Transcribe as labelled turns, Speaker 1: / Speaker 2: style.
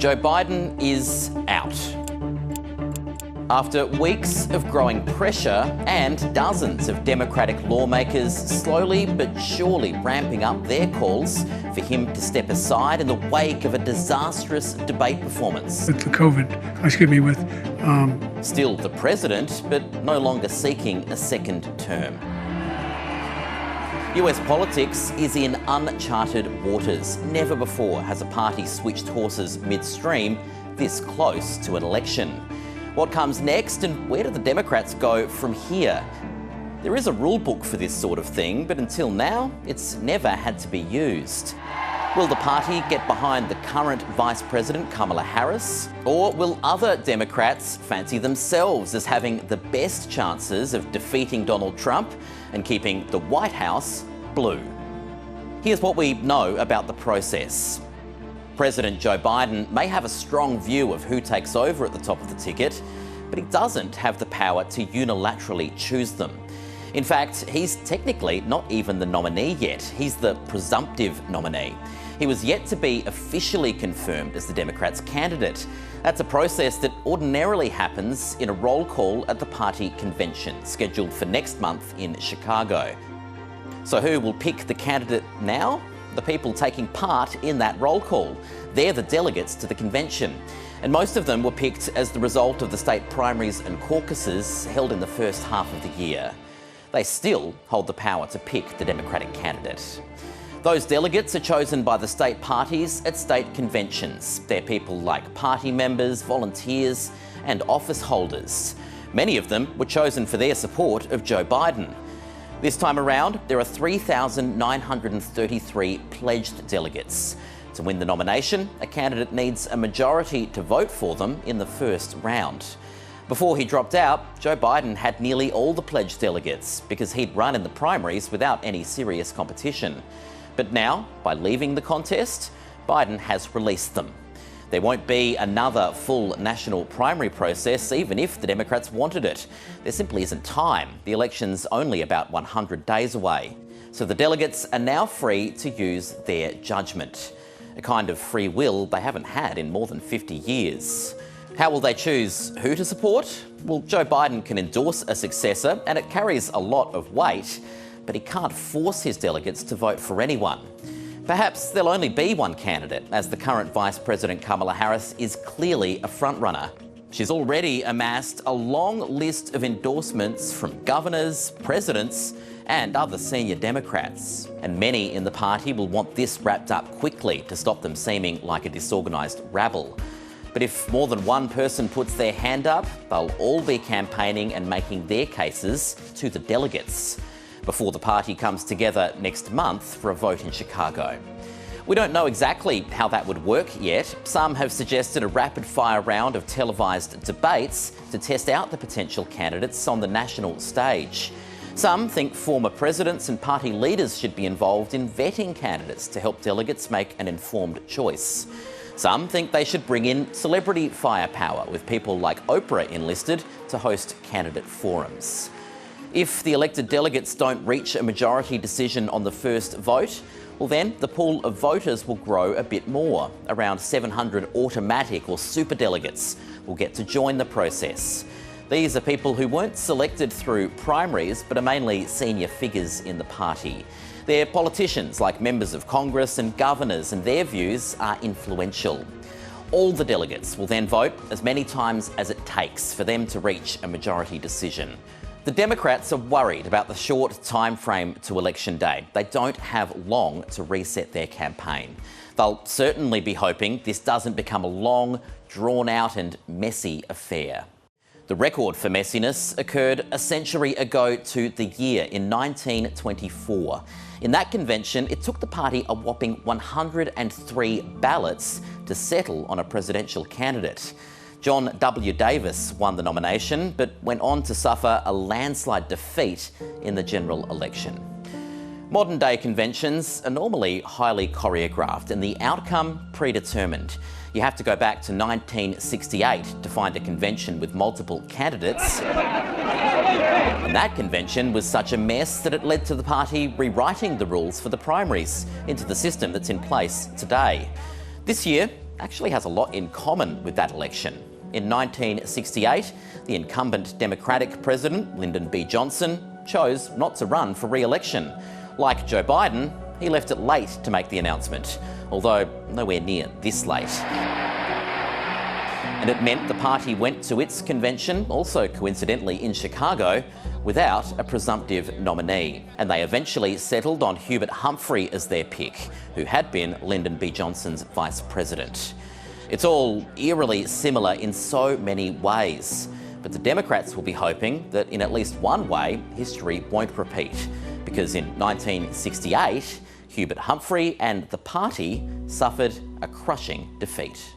Speaker 1: Joe Biden is out. After weeks of growing pressure and dozens of Democratic lawmakers slowly but surely ramping up their calls for him to step aside in the wake of a disastrous debate performance.
Speaker 2: With
Speaker 1: Still the president, but no longer seeking a second term. US politics is in uncharted waters. Never before has a party switched horses midstream this close to an election. What comes next and where do the Democrats go from here? There is a rule book for this sort of thing, but until now, it's never had to be used. Will the party get behind the current Vice President, Kamala Harris? Or will other Democrats fancy themselves as having the best chances of defeating Donald Trump and keeping the White House blue? Here's what we know about the process. President Joe Biden may have a strong view of who takes over at the top of the ticket, but he doesn't have the power to unilaterally choose them. In fact, he's technically not even the nominee yet. He's the presumptive nominee. He was yet to be officially confirmed as the Democrats' candidate. That's a process that ordinarily happens in a roll call at the party convention, scheduled for next month in Chicago. So who will pick the candidate now? The people taking part in that roll call. They're the delegates to the convention. And most of them were picked as the result of the state primaries and caucuses held in the first half of the year. They still hold the power to pick the Democratic candidate. Those delegates are chosen by the state parties at state conventions. They're people like party members, volunteers, and office holders. Many of them were chosen for their support of Joe Biden. This time around, there are 3,933 pledged delegates. To win the nomination, a candidate needs a majority to vote for them in the first round. Before he dropped out, Joe Biden had nearly all the pledged delegates because he'd run in the primaries without any serious competition. But now, by leaving the contest, Biden has released them. There won't be another full national primary process, even if the Democrats wanted it. There simply isn't time. The election's only about 100 days away. So the delegates are now free to use their judgment, a kind of free will they haven't had in more than 50 years. How will they choose who to support? Well, Joe Biden can endorse a successor, and it carries a lot of weight, but he can't force his delegates to vote for anyone. Perhaps there'll only be one candidate, as the current Vice President Kamala Harris is clearly a frontrunner. She's already amassed a long list of endorsements from governors, presidents, and other senior Democrats. And many in the party will want this wrapped up quickly to stop them seeming like a disorganised rabble. But if more than one person puts their hand up, they'll all be campaigning and making their cases to the delegates before the party comes together next month for a vote in Chicago. We don't know exactly how that would work yet. Some have suggested a rapid-fire round of televised debates to test out the potential candidates on the national stage. Some think former presidents and party leaders should be involved in vetting candidates to help delegates make an informed choice. Some think they should bring in celebrity firepower, with people like Oprah enlisted to host candidate forums. If the elected delegates don't reach a majority decision on the first vote, well then the pool of voters will grow a bit more. Around 700 automatic or superdelegates will get to join the process. These are people who weren't selected through primaries, but are mainly senior figures in the party. They're politicians like members of Congress and governors, and their views are influential. All the delegates will then vote as many times as it takes for them to reach a majority decision. The Democrats are worried about the short time frame to election day. They don't have long to reset their campaign. They'll certainly be hoping this doesn't become a long, drawn-out and messy affair. The record for messiness occurred a century ago to the year, in 1924. In that convention, it took the party a whopping 103 ballots to settle on a presidential candidate. John W. Davis won the nomination, but went on to suffer a landslide defeat in the general election. Modern-day conventions are normally highly choreographed and the outcome predetermined. You have to go back to 1968 to find a convention with multiple candidates. And that convention was such a mess that it led to the party rewriting the rules for the primaries into the system that's in place today. This year, actually has a lot in common with that election. In 1968, the incumbent Democratic president, Lyndon B. Johnson, chose not to run for re-election. Like Joe Biden, he left it late to make the announcement, although nowhere near this late. And it meant the party went to its convention, also coincidentally in Chicago, without a presumptive nominee. And they eventually settled on Hubert Humphrey as their pick, who had been Lyndon B. Johnson's vice president. It's all eerily similar in so many ways, but the Democrats will be hoping that in at least one way, history won't repeat, because in 1968, Hubert Humphrey and the party suffered a crushing defeat.